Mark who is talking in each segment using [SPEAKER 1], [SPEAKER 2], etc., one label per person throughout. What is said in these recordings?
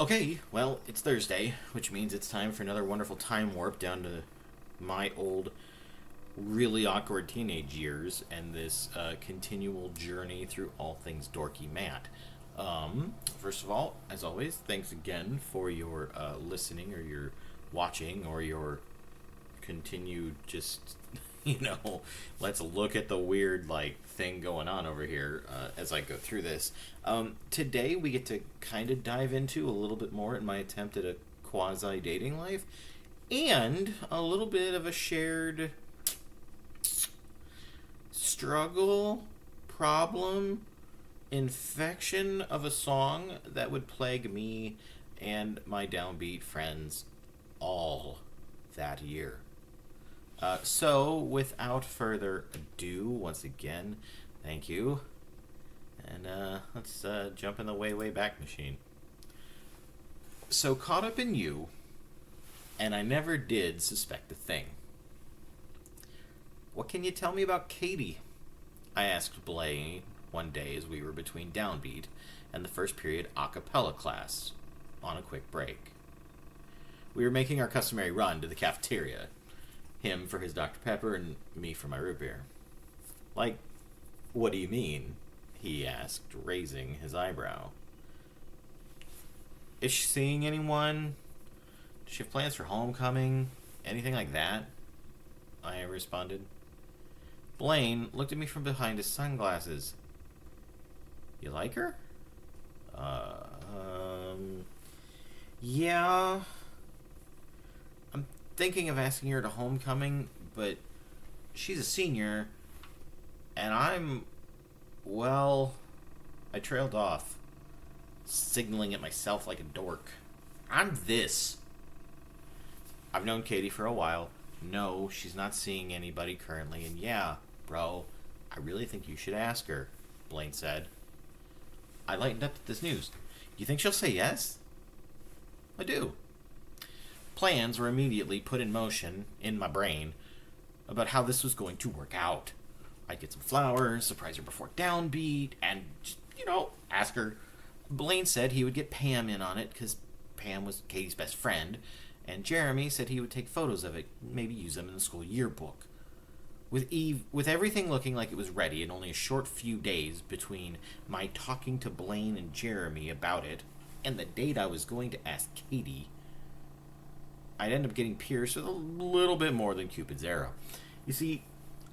[SPEAKER 1] Okay, well, it's Thursday, which means it's time for another wonderful time warp down to my old, really awkward teenage years and this continual journey through all things dorky Matt. First of all, as always, thanks again for your listening or your watching or your continued just let's look at the weird thing going on over here as I go through this. Today we get to kind of dive into a little bit more in my attempt at a quasi dating life and a little bit of a shared struggle, problem, infection of a song that would plague me and my downbeat friends all that year. So, without further ado, once again, thank you. And let's jump in the way, way back machine. So, caught up in you, and I never did suspect a thing. What can you tell me about Katie? I asked Blaine one day as we were between downbeat and the first period a cappella class on a quick break. We were making our customary run to the cafeteria. Him for his Dr. Pepper and me for my root beer. Like, what do you mean? He asked, raising his eyebrow. Is she seeing anyone? Does she have plans for homecoming? Anything like that? I responded. Blaine looked at me from behind his sunglasses. You like her? Yeah. Thinking of asking her to homecoming, but she's a senior, and well, I trailed off, signaling at myself like a dork. I'm this. I've known Katie for a while. No, she's not seeing anybody currently, and yeah, bro, I really think you should ask her, Blaine said. I lightened up at this news. You think she'll say yes? I do. Plans were immediately put in motion in my brain about how this was going to work out. I'd get some flowers, surprise her before downbeat, and, ask her. Blaine said he would get Pam in on it because Pam was Katie's best friend, and Jeremy said he would take photos of it, maybe use them in the school yearbook. With everything looking like it was ready and only a short few days between my talking to Blaine and Jeremy about it and the date I was going to ask Katie, I'd end up getting pierced with a little bit more than Cupid's arrow. You see,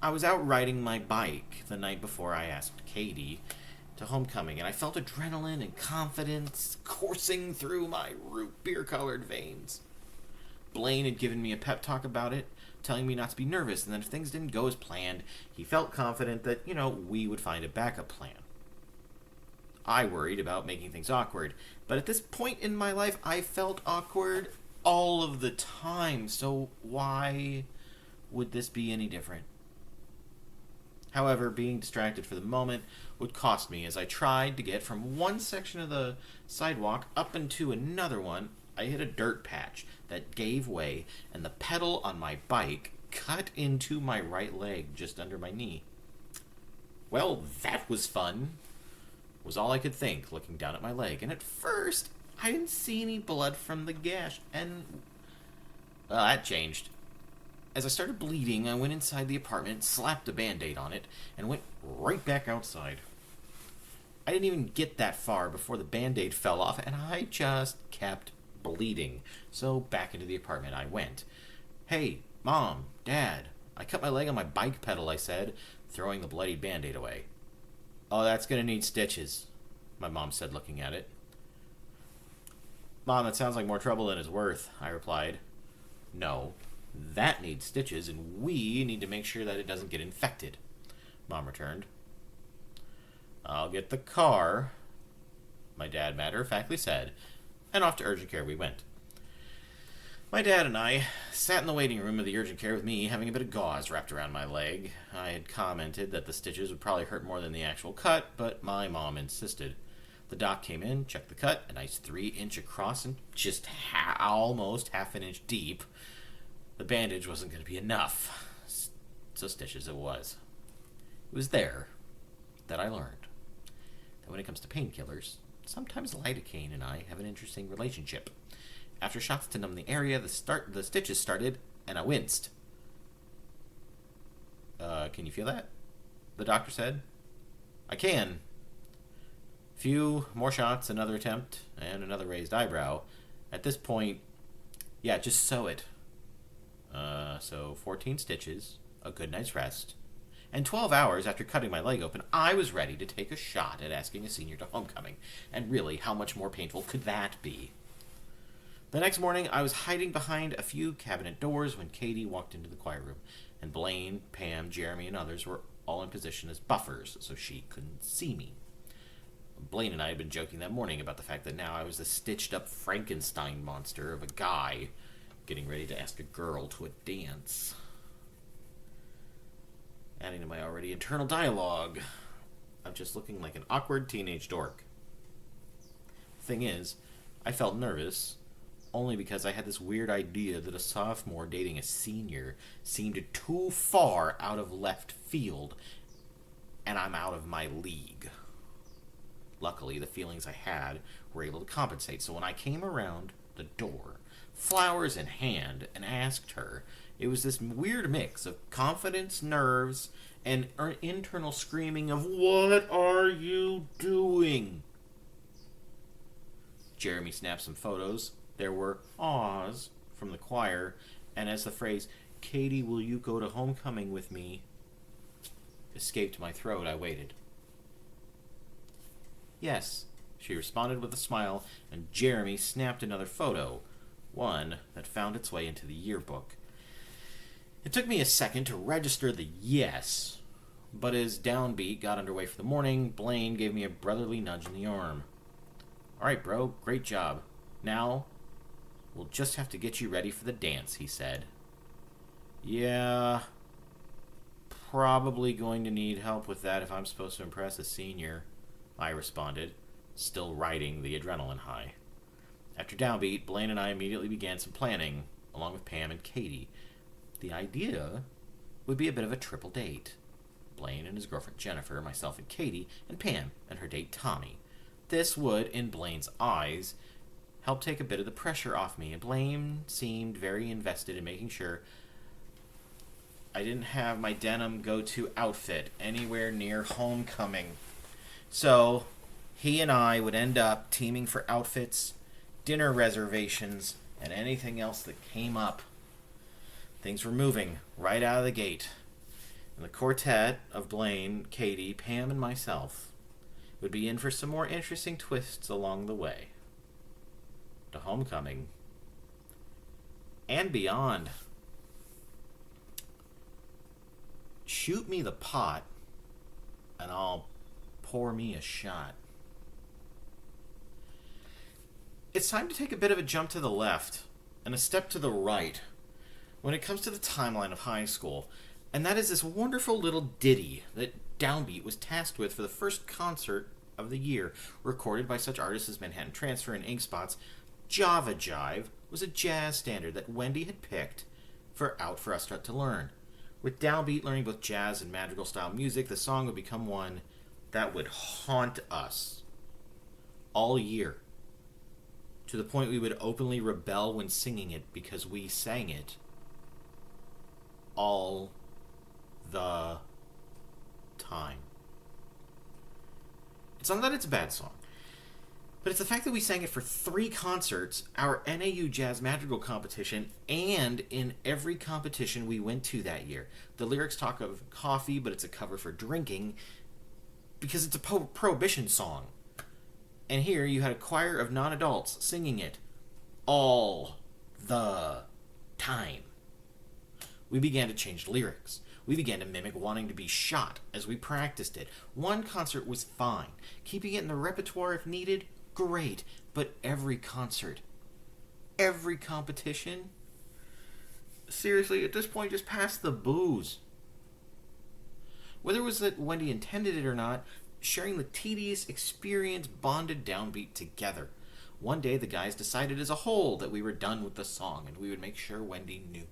[SPEAKER 1] I was out riding my bike the night before I asked Katie to homecoming, and I felt adrenaline and confidence coursing through my root beer-colored veins. Blaine had given me a pep talk about it, telling me not to be nervous, and that if things didn't go as planned, he felt confident that, we would find a backup plan. I worried about making things awkward, but at this point in my life, I felt awkward all of the time, so why would this be any different? However, being distracted for the moment would cost me as I tried to get from one section of the sidewalk up into another one. I hit a dirt patch that gave way, and the pedal on my bike cut into my right leg just under my knee. Well, that was fun, was all I could think, looking down at my leg, and at first I didn't see any blood from the gash, and well, that changed. As I started bleeding, I went inside the apartment, slapped a Band-Aid on it, and went right back outside. I didn't even get that far before the Band-Aid fell off, and I just kept bleeding. So back into the apartment I went. Hey, Mom, Dad, I cut my leg on my bike pedal, I said, throwing the bloody Band-Aid away. Oh, that's gonna need stitches, my mom said, looking at it. Mom, that sounds like more trouble than it's worth, I replied. No, that needs stitches, and we need to make sure that it doesn't get infected, Mom returned. I'll get the car, my dad matter-of-factly said, and off to urgent care we went. My dad and I sat in the waiting room of the urgent care with me having a bit of gauze wrapped around my leg. I had commented that the stitches would probably hurt more than the actual cut, but my mom insisted. The doc came in, checked the cut, a nice 3-inch across and just almost half an inch deep. The bandage wasn't going to be enough, so stitches it was. It was there that I learned that when it comes to painkillers, sometimes lidocaine and I have an interesting relationship. After shots to numb the area, the stitches started, and I winced. Can you feel that? The doctor said. I can. Few more shots, another attempt, and another raised eyebrow. At this point, yeah, just sew it. So 14 stitches, a good night's rest, and 12 hours after cutting my leg open, I was ready to take a shot at asking a senior to homecoming. And really, how much more painful could that be? The next morning, I was hiding behind a few cabinet doors when Katie walked into the choir room, and Blaine, Pam, Jeremy, and others were all in position as buffers, so she couldn't see me. Blaine and I had been joking that morning about the fact that now I was the stitched-up Frankenstein monster of a guy getting ready to ask a girl to a dance. Adding to my already internal dialogue of just looking like an awkward teenage dork. Thing is, I felt nervous only because I had this weird idea that a sophomore dating a senior seemed too far out of left field, and I'm out of my league. Luckily, the feelings I had were able to compensate, so when I came around the door, flowers in hand, and asked her, it was this weird mix of confidence, nerves, and internal screaming of, "What are you doing?" Jeremy snapped some photos. There were awes from the choir, and as the phrase, "Katie, will you go to homecoming with me?" escaped my throat, I waited. "Yes," she responded with a smile, and Jeremy snapped another photo, one that found its way into the yearbook. It took me a second to register the yes, but as downbeat got underway for the morning, Blaine gave me a brotherly nudge in the arm. "All right, bro, great job. Now, we'll just have to get you ready for the dance," he said. "Yeah, probably going to need help with that if I'm supposed to impress a senior," I responded, still riding the adrenaline high. After downbeat, Blaine and I immediately began some planning, along with Pam and Katie. The idea would be a bit of a triple date. Blaine and his girlfriend Jennifer, myself and Katie, and Pam and her date Tommy. This would, in Blaine's eyes, help take a bit of the pressure off me, and Blaine seemed very invested in making sure I didn't have my denim go-to outfit anywhere near homecoming. So, he and I would end up teaming for outfits, dinner reservations, and anything else that came up. Things were moving right out of the gate, and the quartet of Blaine, Katie, Pam, and myself would be in for some more interesting twists along the way. To homecoming and beyond. Shoot me the pot, and I'll pour me a shot. It's time to take a bit of a jump to the left and a step to the right when it comes to the timeline of high school, and that is this wonderful little ditty that Downbeat was tasked with for the first concert of the year, recorded by such artists as Manhattan Transfer and Inkspot's Jive was a jazz standard that Wendy had picked out for us to learn. With Downbeat learning both jazz and madrigal style music, the song would become one that would haunt us all year, to the point we would openly rebel when singing it because we sang it all the time. It's not that it's a bad song, but it's the fact that we sang it for 3 concerts, our NAU Jazz Madrigal competition, and in every competition we went to that year. The lyrics talk of coffee, but it's a cover for drinking because it's a prohibition song. And here you had a choir of non-adults singing it all the time. We began to change lyrics. We began to mimic wanting to be shot as we practiced it. One concert was fine. Keeping it in the repertoire if needed, great. But every concert, every competition, seriously, at this point, just pass the booze. Whether it was that Wendy intended it or not, sharing the tedious experience bonded Downbeat together. One day, the guys decided as a whole that we were done with the song, and we would make sure Wendy knew.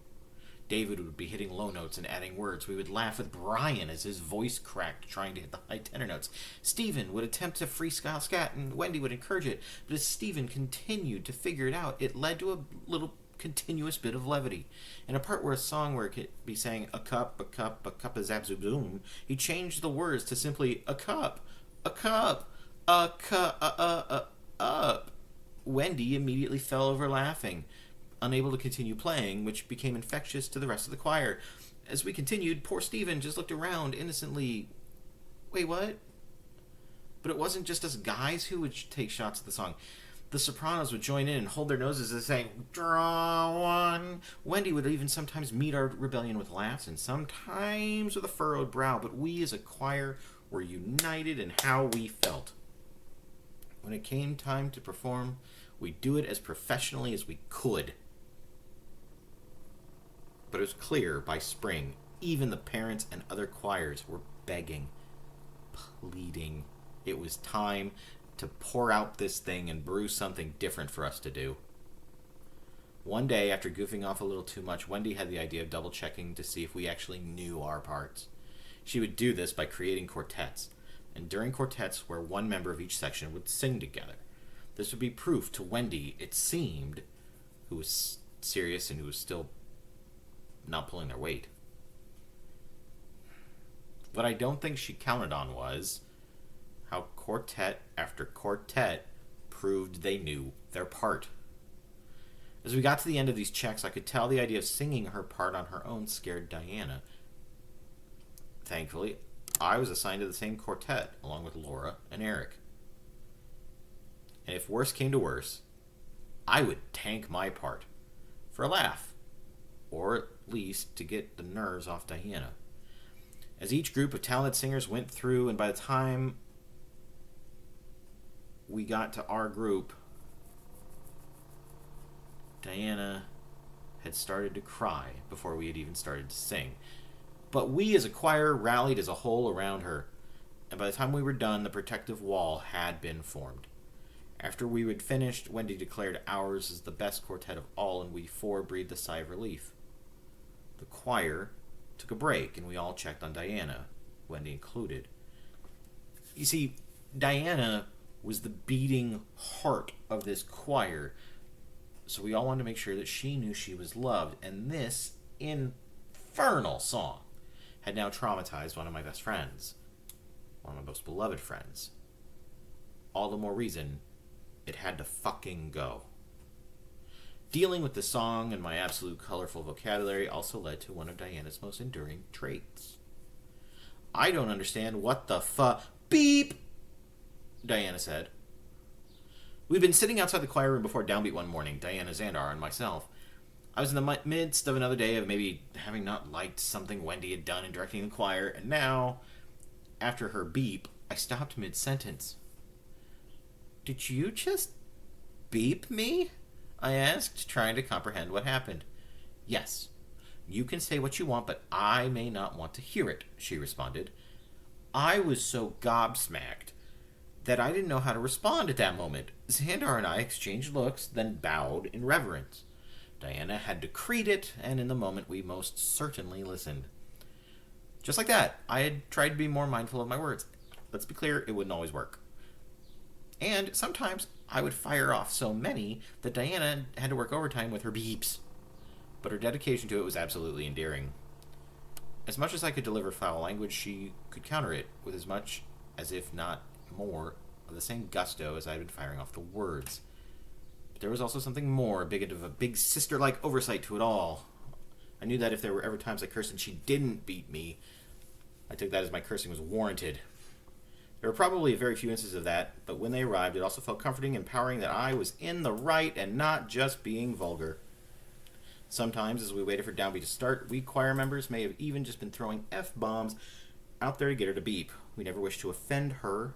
[SPEAKER 1] David would be hitting low notes and adding words. We would laugh with Brian as his voice cracked trying to hit the high tenor notes. Stephen would attempt to freestyle scat, and Wendy would encourage it. But as Stephen continued to figure it out, it led to a little continuous bit of levity. In a part where a song where it could be saying a cup of zabzoom, he changed the words to simply a cup, up. Wendy immediately fell over laughing, unable to continue playing, which became infectious to the rest of the choir. As we continued, poor Stephen just looked around innocently. Wait, what? But it wasn't just us guys who would take shots at the song. The sopranos would join in and hold their noses as they sang, "Draw one." Wendy would even sometimes meet our rebellion with laughs and sometimes with a furrowed brow, but we as a choir were united in how we felt. When it came time to perform, we'd do it as professionally as we could. But it was clear by spring, even the parents and other choirs were begging, pleading. It was time to pour out this thing and brew something different for us to do. One day, after goofing off a little too much, Wendy had the idea of double-checking to see if we actually knew our parts. She would do this by creating quartets, and during quartets where one member of each section would sing together. This would be proof to Wendy, it seemed, who was serious and who was still not pulling their weight. What I don't think she counted on was how quartet after quartet proved they knew their part. As we got to the end of these checks, I could tell the idea of singing her part on her own scared Diana. Thankfully, I was assigned to the same quartet along with Laura and Eric. And if worse came to worse, I would tank my part for a laugh, or at least to get the nerves off Diana. As each group of talented singers went through, and by the time we got to our group, Diana had started to cry before we had even started to sing. But we as a choir rallied as a whole around her, and by the time we were done, the protective wall had been formed. After we had finished, Wendy declared ours as the best quartet of all, and we four breathed a sigh of relief. The choir took a break, and we all checked on Diana, Wendy included. You see, Diana was the beating heart of this choir, so we all wanted to make sure that she knew she was loved, and this infernal song had now traumatized one of my best friends, one of my most beloved friends. All the more reason it had to fucking go. Dealing with the song and my absolute colorful vocabulary also led to one of Diana's most enduring traits. I don't understand what the beep, Diana said. We'd been sitting outside the choir room before downbeat one morning, Diana, Xandar, and myself. I was in the midst of another day of maybe having not liked something Wendy had done in directing the choir, and now, after her beep, I stopped mid-sentence. "Did you just beep me?" I asked, trying to comprehend what happened. "Yes. You can say what you want, but I may not want to hear it," she responded. I was so gobsmacked that I didn't know how to respond at that moment. Xandar and I exchanged looks, then bowed in reverence. Diana had decreed it, and in the moment we most certainly listened. Just like that, I had tried to be more mindful of my words. Let's be clear, it wouldn't always work. And sometimes I would fire off so many that Diana had to work overtime with her beeps. But her dedication to it was absolutely endearing. As much as I could deliver foul language, she could counter it with as much, as if not more, of the same gusto as I had been firing off the words. But there was also something more, a big sister-like oversight to it all. I knew that if there were ever times I cursed and she didn't beat me, I took that as my cursing was warranted. There were probably very few instances of that, but when they arrived, it also felt comforting and empowering that I was in the right and not just being vulgar. Sometimes, as we waited for downbeat to start, we choir members may have even just been throwing F-bombs out there to get her to beep. We never wished to offend her,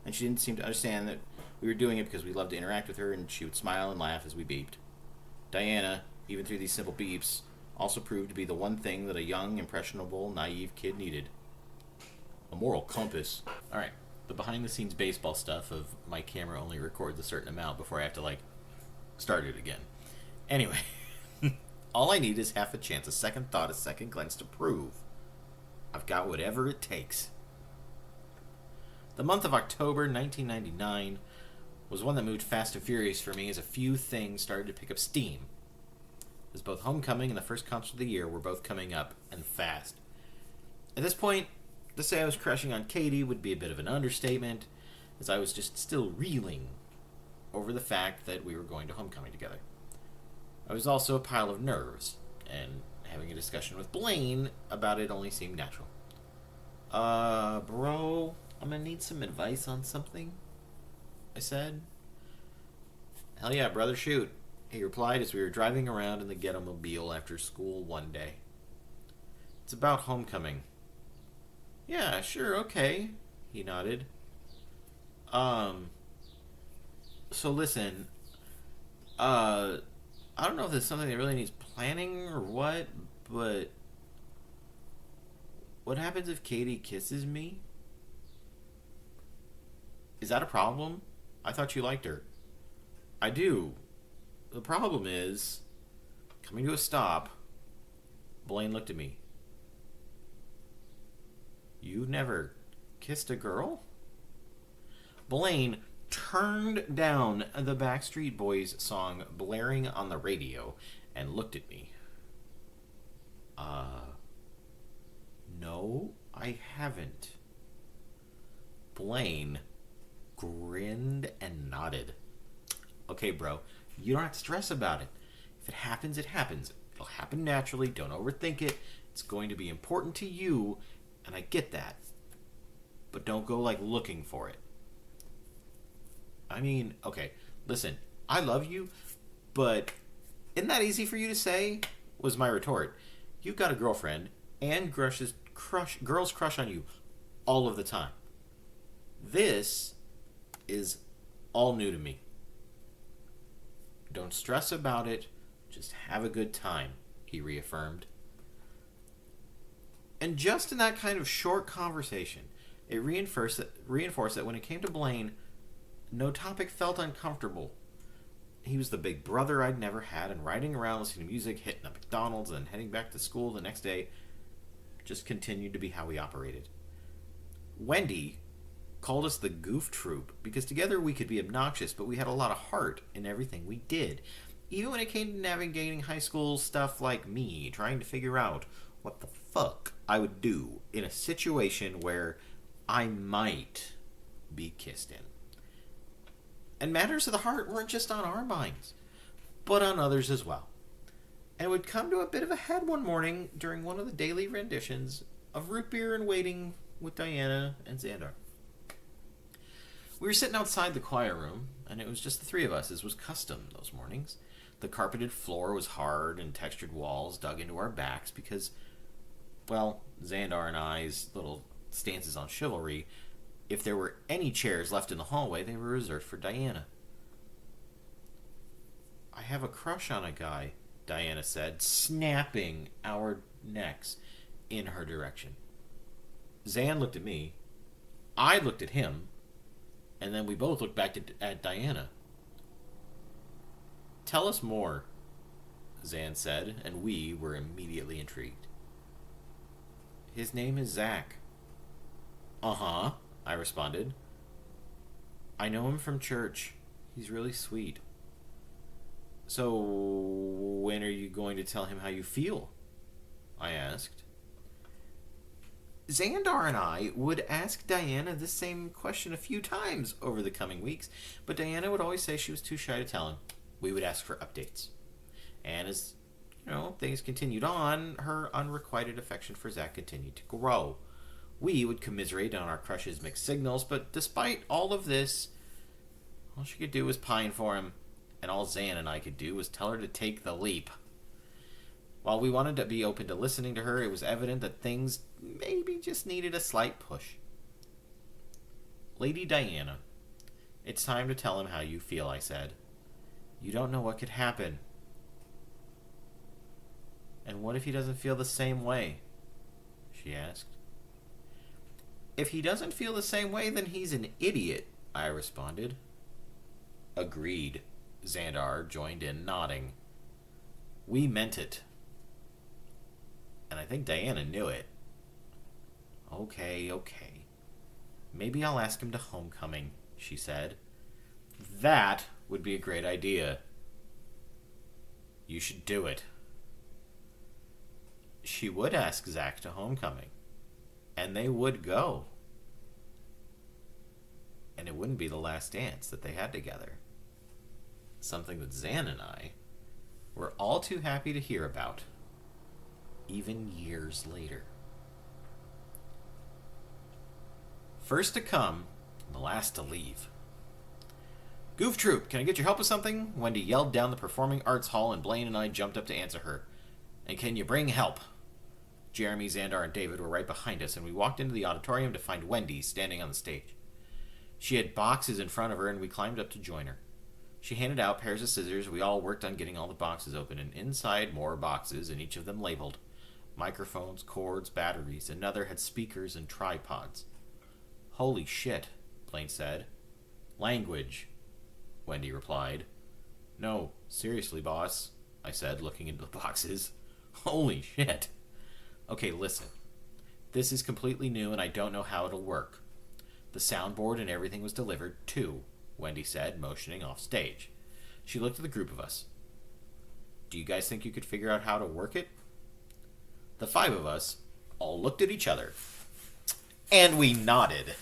[SPEAKER 1] and she didn't seem to understand that we were doing it because we loved to interact with her, and she would smile and laugh as we beeped. Diana, even through these simple beeps, also proved to be the one thing that a young, impressionable, naive kid needed. A moral compass. Alright, the behind-the-scenes baseball stuff of my camera only records a certain amount before I have to, start it again. Anyway, All I need is half a chance, a second thought, a second glance to prove I've got whatever it takes. The month of October 1999 was one that moved fast and furious for me as a few things started to pick up steam. As both Homecoming and the first concert of the year were both coming up, and fast. At this point, to say I was crushing on Katie would be a bit of an understatement, as I was just still reeling over the fact that we were going to Homecoming together. I was also a pile of nerves, and having a discussion with Blaine about it only seemed natural. Bro, I'm gonna need some advice on something, I said. Hell yeah, brother, shoot, he replied as we were driving around in the Ghetto-mobile after school one day. It's about Homecoming. Yeah, sure, okay, he nodded. So listen, I don't know if there's something that really needs planning or what, but what happens if Katie kisses me? Is that a problem? I thought you liked her. I do. The problem is, coming to a stop, Blaine looked at me. You never kissed a girl? Blaine turned down the Backstreet Boys song blaring on the radio and looked at me. No, I haven't. Blaine grinned and nodded. Okay, bro, you don't have to stress about it. If it happens, it happens. It'll happen naturally. Don't overthink it. It's going to be important to you, and I get that. But don't go, looking for it. I mean, okay, listen, I love you, but isn't that easy for you to say? Was my retort. You've got a girlfriend, and girls crush on you all of the time. This is all new to me. Don't stress about it, just have a good time, he reaffirmed. And just in that kind of short conversation, it reinforced that when it came to Blaine, no topic felt uncomfortable. He was the big brother I'd never had, and riding around listening to music, hitting up McDonald's, and heading back to school the next day just continued to be how we operated. Wendy called us the Goof Troop because together we could be obnoxious, but we had a lot of heart in everything we did. Even when it came to navigating high school stuff like me, trying to figure out what the fuck I would do in a situation where I might be kissed in. And matters of the heart weren't just on our minds, but on others as well. And it would come to a bit of a head one morning during one of the daily renditions of Root Beer and Waiting with Diana and Xandar. We were sitting outside the choir room, and it was just the three of us, as was custom those mornings. The carpeted floor was hard, and textured walls dug into our backs because, well, Xandar and I's little stances on chivalry, if there were any chairs left in the hallway, they were reserved for Diana. I have a crush on a guy, Diana said, snapping our necks in her direction. Xan looked at me, I looked at him, and then we both looked back at Diana. Tell us more, Xan said, and we were immediately intrigued. His name is Zach. Uh-huh, I responded. I know him from church. He's really sweet. So, when are you going to tell him how you feel? I asked. Xandar and I would ask Diana this same question a few times over the coming weeks, but Diana would always say she was too shy to tell him. We would ask for updates. And as, things continued on, her unrequited affection for Zach continued to grow. We would commiserate on our crush's mixed signals, but despite all of this, all she could do was pine for him, and all Xan and I could do was tell her to take the leap. While we wanted to be open to listening to her, it was evident that things maybe just needed a slight push. Lady Diana, it's time to tell him how you feel, I said. You don't know what could happen. And what if he doesn't feel the same way? She asked. If he doesn't feel the same way, then he's an idiot, I responded. Agreed. Xandar joined in, nodding. We meant it. And I think Diana knew it. Okay. Maybe I'll ask him to homecoming, she said. That would be a great idea. You should do it. She would ask Zach to homecoming. And they would go. And it wouldn't be the last dance that they had together. Something that Zan and I were all too happy to hear about, even years later. First to come, the last to leave. Goof Troop, can I get your help with something? Wendy yelled down the Performing Arts Hall, and Blaine and I jumped up to answer her. And can you bring help? Jeremy, Xandar, and David were right behind us, and we walked into the auditorium to find Wendy standing on the stage. She had boxes in front of her, and we climbed up to join her. She handed out pairs of scissors. We all worked on getting all the boxes open, and inside more boxes, and each of them labeled. Microphones, cords, batteries. Another had speakers and tripods. Holy shit, Blaine said. Language, Wendy replied. No, seriously, boss, I said, looking into the boxes. Holy shit. Okay, listen. This is completely new, and I don't know how it'll work. The soundboard and everything was delivered, too, Wendy said, motioning off stage. She looked at the group of us. Do you guys think you could figure out how to work it? The five of us all looked at each other. And we nodded.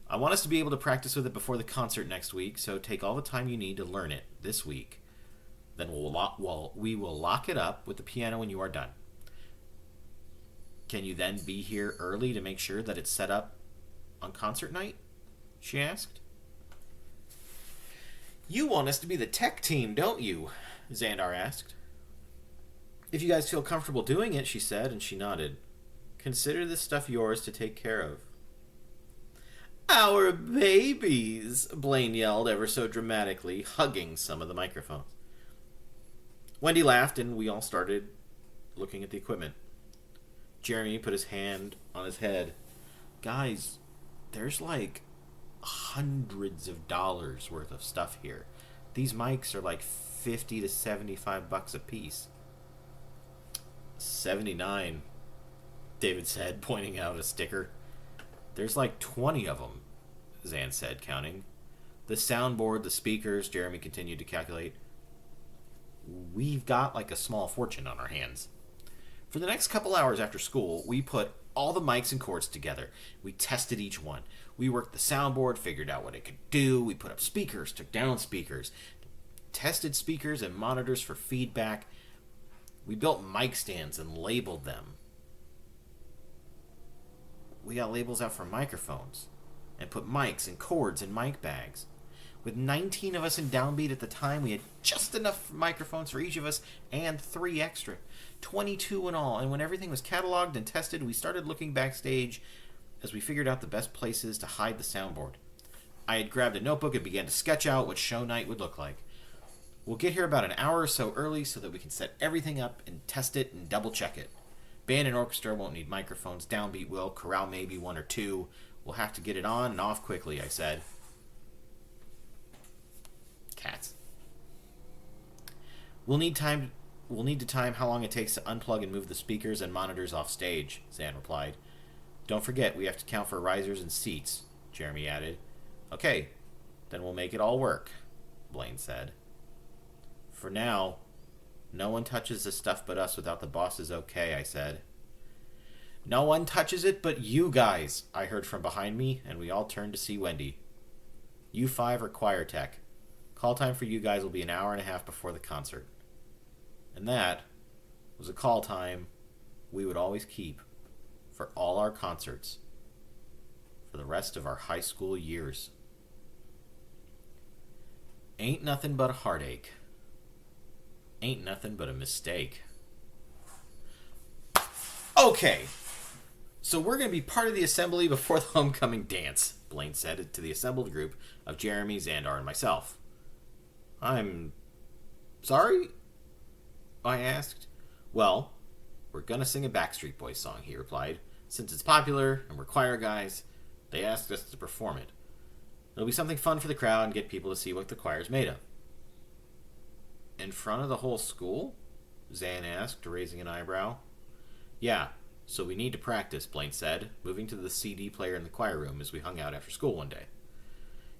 [SPEAKER 1] I want us to be able to practice with it before the concert next week, so take all the time you need to learn it this week. Then we will lock it up with the piano when you are done. Can you then be here early to make sure that it's set up on concert night? She asked. You want us to be the tech team, don't you? Xandar asked. If you guys feel comfortable doing it, she said, and she nodded. Consider this stuff yours to take care of. Our babies, Blaine yelled ever so dramatically, hugging some of the microphones. Wendy laughed, and we all started looking at the equipment. Jeremy put his hand on his head. Guys, there's like hundreds of dollars worth of stuff here. These mics are like $50 to $75 a piece. 79, David said, pointing out a sticker. There's like 20 of them, Zan said, counting. The soundboard, the speakers, Jeremy continued to calculate. We've got like a small fortune on our hands. For the next couple hours after school, we put all the mics and cords together. We tested each one. We worked the soundboard, figured out what it could do. We put up speakers, took down speakers, tested speakers and monitors for feedback. We built mic stands and labeled them. We got labels out for microphones and put mics and cords in mic bags. With 19 of us in Downbeat at the time, we had just enough microphones for each of us and 3 extra. 22 in all, and when everything was cataloged and tested, we started looking backstage as we figured out the best places to hide the soundboard. I had grabbed a notebook and began to sketch out what show night would look like. We'll get here about an hour or so early so that we can set everything up and test it and double check it. Band and orchestra won't need microphones. Downbeat will. Chorale maybe 1 or 2. We'll have to get it on and off quickly, I said. Cats. We'll need to time how long it takes to unplug and move the speakers and monitors off stage, Zan replied. Don't forget, we have to count for risers and seats, Jeremy added. Okay, then we'll make it all work, Blaine said. For now, no one touches the stuff but us without the boss's okay, I said. No one touches it but you guys, I heard from behind me, and we all turned to see Wendy. You 5 are choir tech. Call time for you guys will be an hour and a half before the concert. And that was a call time we would always keep for all our concerts for the rest of our high school years. Ain't nothing but a heartache. Ain't nothing but a mistake. Okay, so we're going to be part of the assembly before the homecoming dance, Blaine said to the assembled group of Jeremy, Xandar, and myself. I'm sorry? I asked. Well, we're going to sing a Backstreet Boys song, he replied. Since it's popular and we're choir guys, they asked us to perform it. It'll be something fun for the crowd and get people to see what the choir's made of. In front of the whole school? Zan asked, raising an eyebrow. Yeah, so we need to practice, Blaine said, moving to the CD player in the choir room as we hung out after school one day.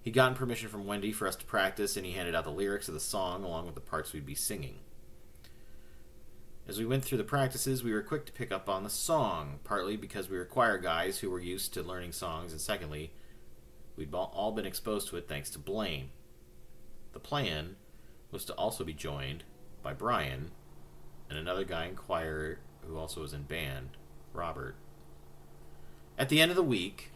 [SPEAKER 1] He'd gotten permission from Wendy for us to practice, and he handed out the lyrics of the song along with the parts we'd be singing. As we went through the practices, we were quick to pick up on the song, partly because we were choir guys who were used to learning songs, and secondly, we'd all been exposed to it thanks to Blaine. The plan was to also be joined by Brian and another guy in choir who also was in band, Robert. At the end of the week,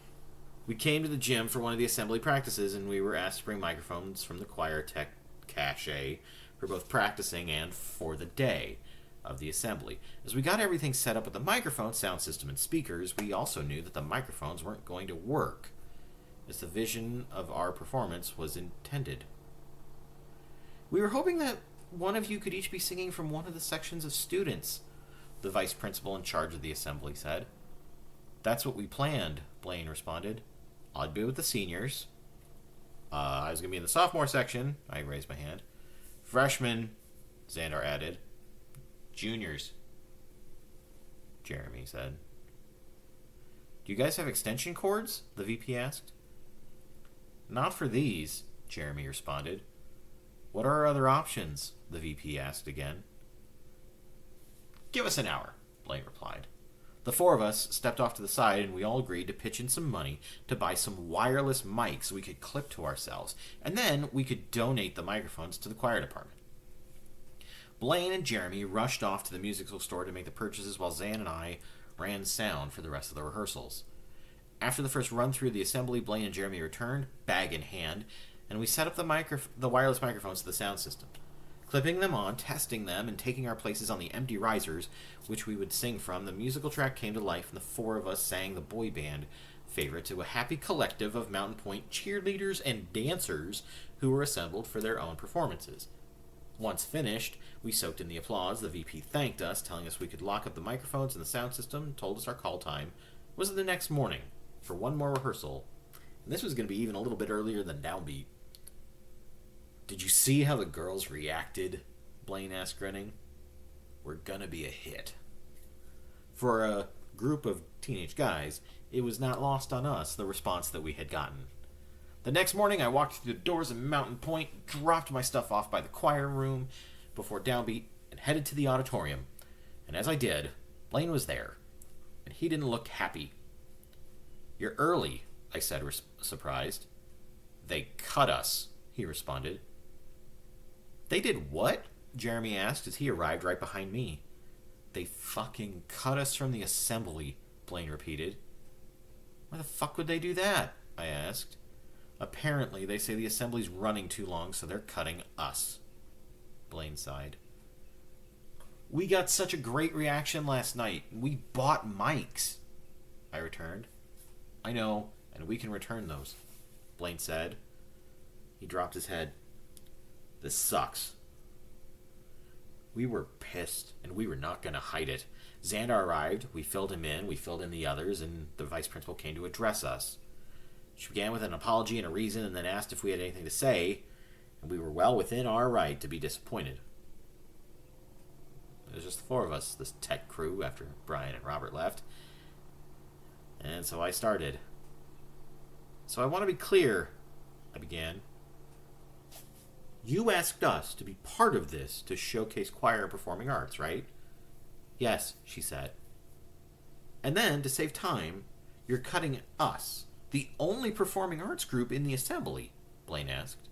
[SPEAKER 1] we came to the gym for one of the assembly practices, and we were asked to bring microphones from the choir tech cache for both practicing and for the day of the assembly. As we got everything set up with the microphone, sound system, and speakers, we also knew that the microphones weren't going to work as the vision of our performance was intended. We were hoping that one of you could each be singing from one of the sections of students, the vice principal in charge of the assembly said. That's what we planned, Blaine responded. I'd be with the seniors. I was going to be in the sophomore section. I raised my hand. Freshmen, Xandar added. Juniors, Jeremy said. Do you guys have extension cords? The VP asked. Not for these, Jeremy responded. What are our other options? The VP asked again. Give us an hour, Blaine replied. The four of us stepped off to the side, and we all agreed to pitch in some money to buy some wireless mics we could clip to ourselves, and then we could donate the microphones to the choir department. Blaine and Jeremy rushed off to the musical store to make the purchases while Zan and I ran sound for the rest of the rehearsals. After the first run-through of the assembly, Blaine and Jeremy returned, bag in hand, and we set up the wireless microphones to the sound system. Clipping them on, testing them, and taking our places on the empty risers, which we would sing from, the musical track came to life, and the four of us sang the boy band favorite to a happy collective of Mountain Point cheerleaders and dancers who were assembled for their own performances. Once finished, we soaked in the applause. The VP thanked us, telling us we could lock up the microphones and the sound system, and told us our call time was the next morning for one more rehearsal. And this was going to be even a little bit earlier than Downbeat. Did you see how the girls reacted? Blaine asked, grinning. We're gonna be a hit. For a group of teenage guys, it was not lost on us the response that we had gotten. The next morning, I walked through the doors of Mountain Point, dropped my stuff off by the choir room before Downbeat, and headed to the auditorium. And as I did, Blaine was there, and he didn't look happy. You're early, I said, surprised. They cut us, he responded. They did what? Jeremy asked as he arrived right behind me. They fucking cut us from the assembly, Blaine repeated. Why the fuck would they do that? I asked. Apparently, they say the assembly's running too long, so they're cutting us. Blaine sighed. We got such a great reaction last night. We bought mics, I returned. I know, and we can return those, Blaine said. He dropped his head. This sucks. We were pissed, and we were not going to hide it. Xandar arrived, we filled him in, we filled in the others, and the vice principal came to address us. She began with an apology and a reason, and then asked if we had anything to say, and we were well within our right to be disappointed. It was just the four of us, this tech crew, after Brian and Robert left. And so I started. So I want to be clear, I began. You asked us to be part of this to showcase choir and performing arts, right? Yes, she said. And then, to save time, you're cutting us, the only performing arts group in the assembly, Blaine asked.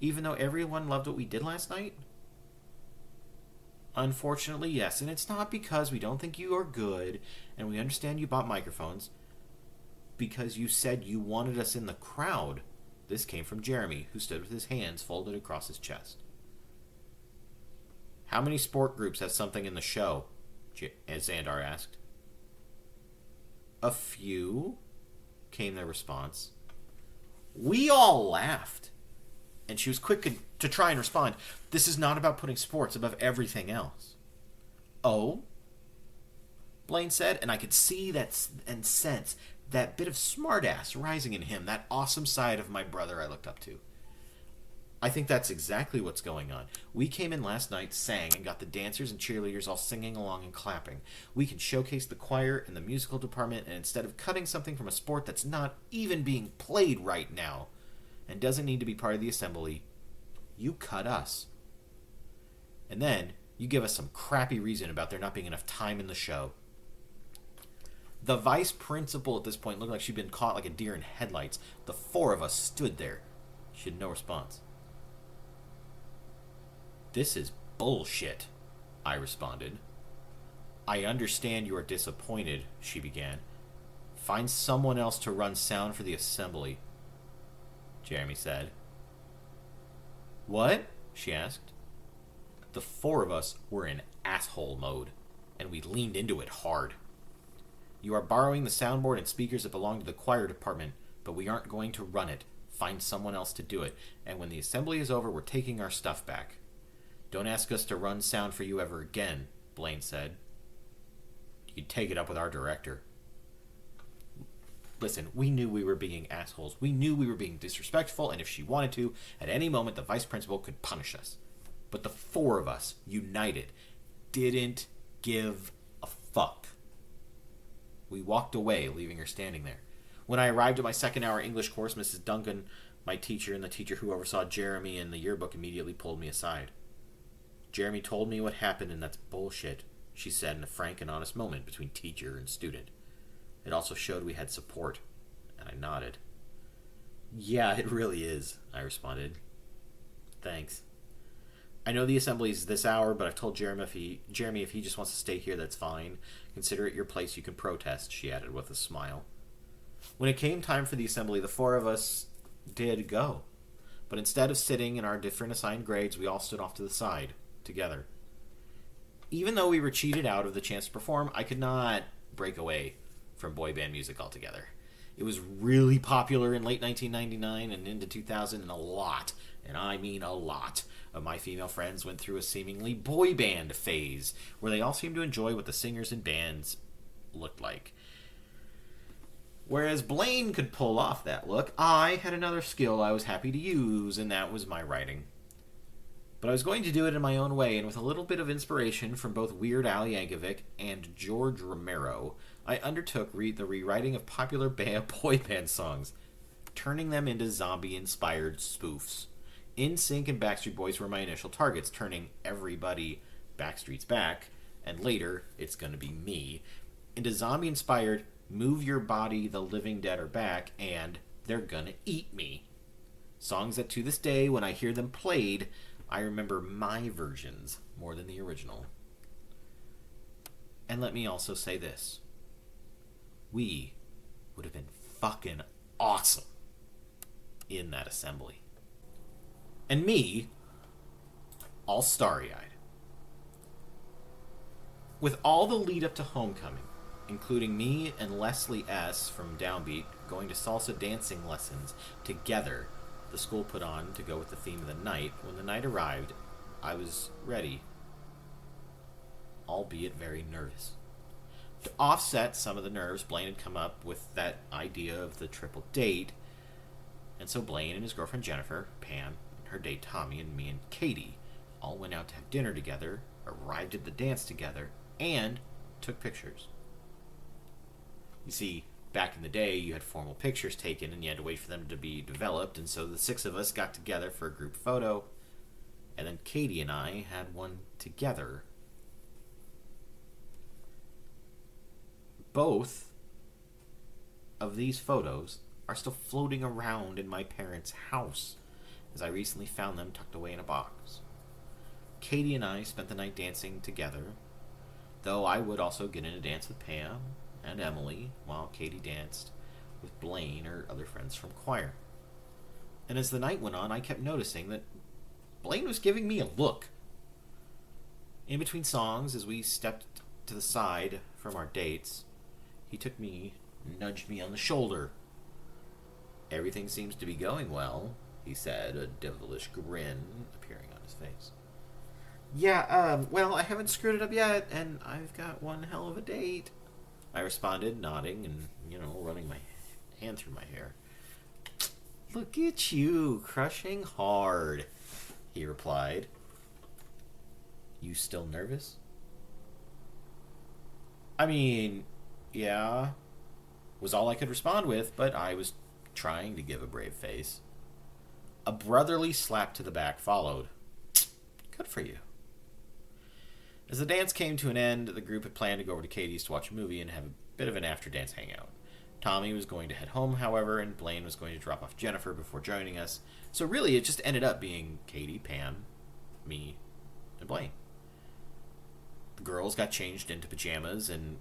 [SPEAKER 1] Even though everyone loved what we did last night? Unfortunately, yes, and it's not because we don't think you are good, and we understand you bought microphones, because you said you wanted us in the crowd. This came from Jeremy, who stood with his hands folded across his chest. How many sport groups have something in the show? As Xandar asked. A few, came their response. We all laughed. And she was quick to try and respond. This is not about putting sports above everything else. Oh? Blaine said, and I could see that and sense that bit of smartass rising in him, that awesome side of my brother I looked up to. I think that's exactly what's going on. We came in last night, sang, and got the dancers and cheerleaders all singing along and clapping. We can showcase the choir and the musical department, and instead of cutting something from a sport that's not even being played right now and doesn't need to be part of the assembly, you cut us. And then you give us some crappy reason about there not being enough time in the show. The vice principal at this point looked like she'd been caught like a deer in headlights. The four of us stood there. She had no response. "This is bullshit," I responded. "I understand you are disappointed," she began. "Find someone else to run sound for the assembly," Jeremy said. "What?" she asked. The four of us were in asshole mode, and we leaned into it hard. "You are borrowing the soundboard and speakers that belong to the choir department, but we aren't going to run it. Find someone else to do it, and when the assembly is over, we're taking our stuff back. Don't ask us to run sound for you ever again," Blaine said. "You can take it up with our director." Listen, we knew we were being assholes. We knew we were being disrespectful, and if she wanted to, at any moment the vice principal could punish us. But the four of us, united, didn't give a fuck. We walked away, leaving her standing there. When I arrived at my second hour English course, Mrs. Duncan, my teacher, and the teacher who oversaw Jeremy and the yearbook immediately pulled me aside. "Jeremy told me what happened, and that's bullshit," she said in a frank and honest moment between teacher and student. It also showed we had support, and I nodded. "Yeah, it really is," I responded. "Thanks. I know the assembly's this hour, but I've told Jeremy if he just wants to stay here, that's fine. Consider it your place, you can protest," she added with a smile. When it came time for the assembly, the four of us did go. But instead of sitting in our different assigned grades, we all stood off to the side, together. Even though we were cheated out of the chance to perform, I could not break away from boy band music altogether. It was really popular in late 1999 and into 2000, and a lot, and I mean a lot, of my female friends went through a seemingly boy band phase, where they all seemed to enjoy what the singers and bands looked like. Whereas Blaine could pull off that look, I had another skill I was happy to use, and that was my writing. But I was going to do it in my own way, and with a little bit of inspiration from both Weird Al Yankovic and George Romero, I undertook the rewriting of popular boy band songs, turning them into zombie-inspired spoofs. NSYNC and Backstreet Boys were my initial targets, turning Everybody Backstreet's Back, and later, It's Gonna Be Me, into zombie-inspired Move Your Body, The Living Dead Are Back, and They're Gonna Eat Me. Songs that to this day, when I hear them played, I remember my versions more than the original. And let me also say this. We would have been fucking awesome in that assembly. And me, all starry-eyed. With all the lead up to homecoming, including me and Leslie S. from Downbeat going to salsa dancing lessons together, the school put on to go with the theme of the night, when the night arrived, I was ready, albeit very nervous. To offset some of the nerves, Blaine had come up with that idea of the triple date, and so Blaine and his girlfriend Jennifer, Pam, and her date Tommy, and me and Katie all went out to have dinner together, arrived at the dance together, and took pictures. You see, back in the day, you had formal pictures taken, and you had to wait for them to be developed, and so the six of us got together for a group photo, and then Katie and I had one together. Both of these photos are still floating around in my parents' house, as I recently found them tucked away in a box. Katie and I spent the night dancing together, though I would also get in a dance with Pam and Emily, while Katie danced with Blaine or other friends from choir. And as the night went on, I kept noticing that Blaine was giving me a look. In between songs, as we stepped to the side from our dates, he took me, nudged me on the shoulder. "Everything seems to be going well," he said, a devilish grin appearing on his face. "Yeah, well, I haven't screwed it up yet, and I've got one hell of a date," I responded, nodding and, running my hand through my hair. "Look at you, crushing hard," you still nervous? I mean, yeah, was all I could respond with, but I was trying to give a brave face. A brotherly slap to the back followed. Good for you. As the dance came to an end, the group had planned to go over to Katie's to watch a movie and have a bit of an after-dance hangout. Tommy was going to head home, however, and Blaine was going to drop off Jennifer before joining us. So really, it just ended up being Katie, Pam, me, and Blaine. The girls got changed into pajamas, and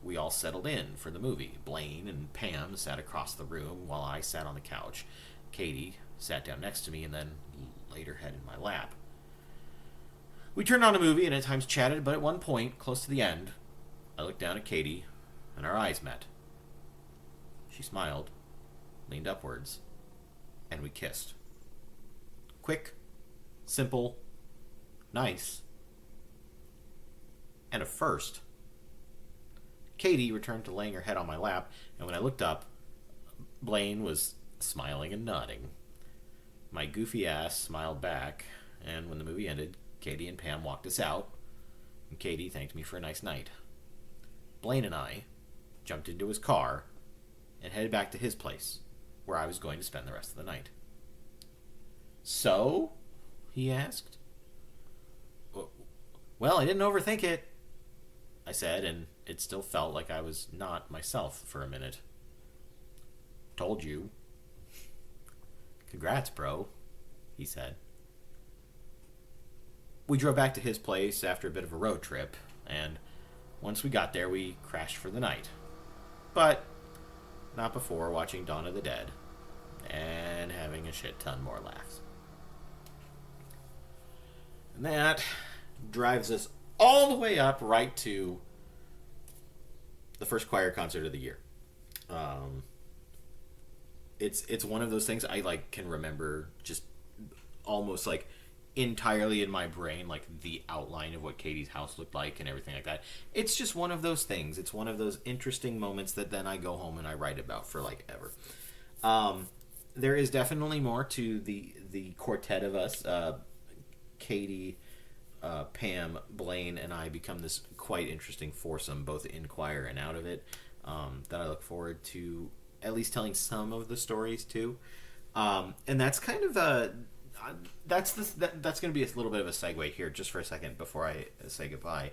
[SPEAKER 1] we all settled in for the movie. Blaine and Pam sat across the room while I sat on the couch. Katie sat down next to me and then laid her head in my lap. We turned on a movie and at times chatted, but at one point, close to the end, I looked down at Katie and our eyes met. She smiled, leaned upwards, and we kissed. Quick, simple, nice, and a first. Katie returned to laying her head on my lap, and when I looked up, Blaine was smiling and nodding. My goofy ass smiled back, and when the movie ended, Katie and Pam walked us out, and Katie thanked me for a nice night. Blaine and I jumped into his car and headed back to his place, where I was going to spend the rest of the night. So? He asked. Well, I didn't overthink it, I said, and it still felt like I was not myself for a minute. Told you. Congrats, bro, he said. We drove back to his place after a bit of a road trip, and once we got there, we crashed for the night. But not before watching Dawn of the Dead and having a shit ton more laughs. And that drives us all the way up right to the first choir concert of the year. It's one of those things I can remember just almost entirely in my brain, the outline of what Katie's house looked like and everything like that. It's just one of those things. It's one of those interesting moments that then I go home and I write about for ever. There is definitely more to the quartet of us. Katie, Pam, Blaine, and I become this quite interesting foursome, both in choir and out of it, that I look forward to at least telling some of the stories too. And that's kind of that's going to be a little bit of a segue here just for a second before I say goodbye.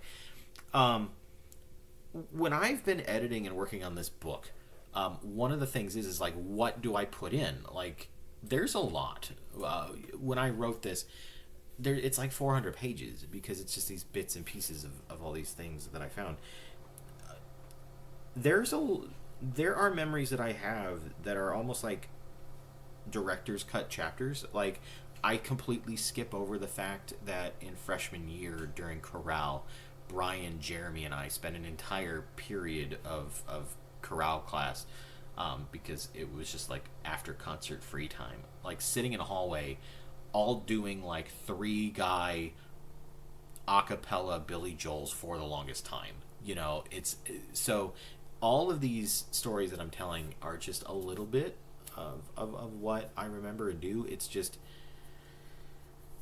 [SPEAKER 1] When I've been editing and working on this book, one of the things is what do I put in? There's a lot. When I wrote this, it's 400 pages because it's just these bits and pieces of all these things that I found. There are memories that I have that are almost like director's cut chapters. I completely skip over the fact that in freshman year during chorale, Brian, Jeremy, and I spent an entire period of chorale class because it was just after concert free time, sitting in a hallway, all doing 3-guy a cappella Billy Joel's For the Longest Time. It's so all of these stories that I'm telling are just a little bit of what I remember and do. It's just,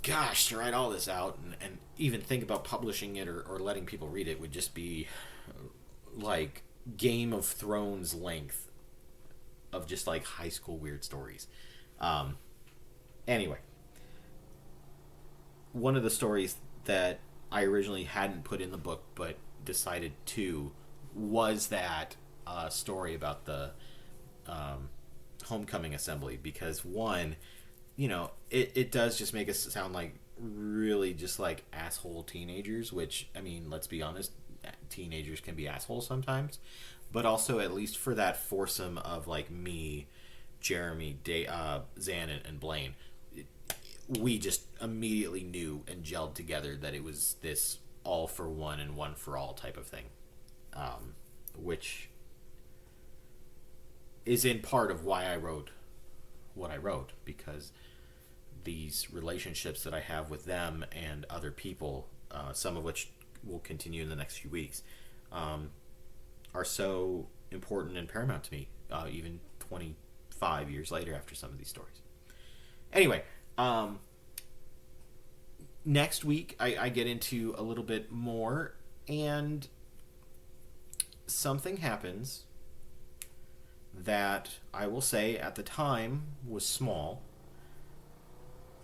[SPEAKER 1] gosh, to write all this out and even think about publishing it or letting people read it would just be Game of Thrones length of just high school weird stories. Anyway, one of the stories that I originally hadn't put in the book but decided to was that story about the homecoming assembly, because one, it does just make us sound like really just asshole teenagers, which, I mean, let's be honest, teenagers can be assholes sometimes, but also at least for that foursome of me, Jeremy, Zan, and Blaine, we just immediately knew and gelled together that it was this all for one and one for all type of thing, which is in part of why I wrote what I wrote, because these relationships that I have with them and other people, some of which will continue in the next few weeks, are so important and paramount to me, even 25 years later after some of these stories. Anyway, next week, I get into a little bit more, and something happens that I will say at the time was small,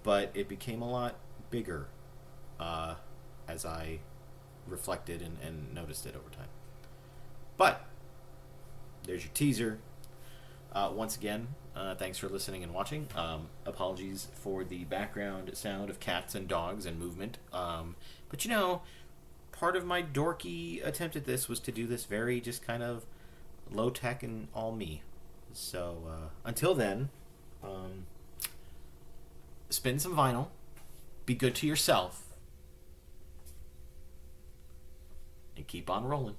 [SPEAKER 1] but it became a lot bigger as I reflected and noticed it over time. But there's your teaser. Once again, thanks for listening and watching. Apologies for the background sound of cats and dogs and movement. But part of my dorky attempt at this was to do this very just kind of low tech and all me. So until then, spin some vinyl, be good to yourself, and keep on rolling.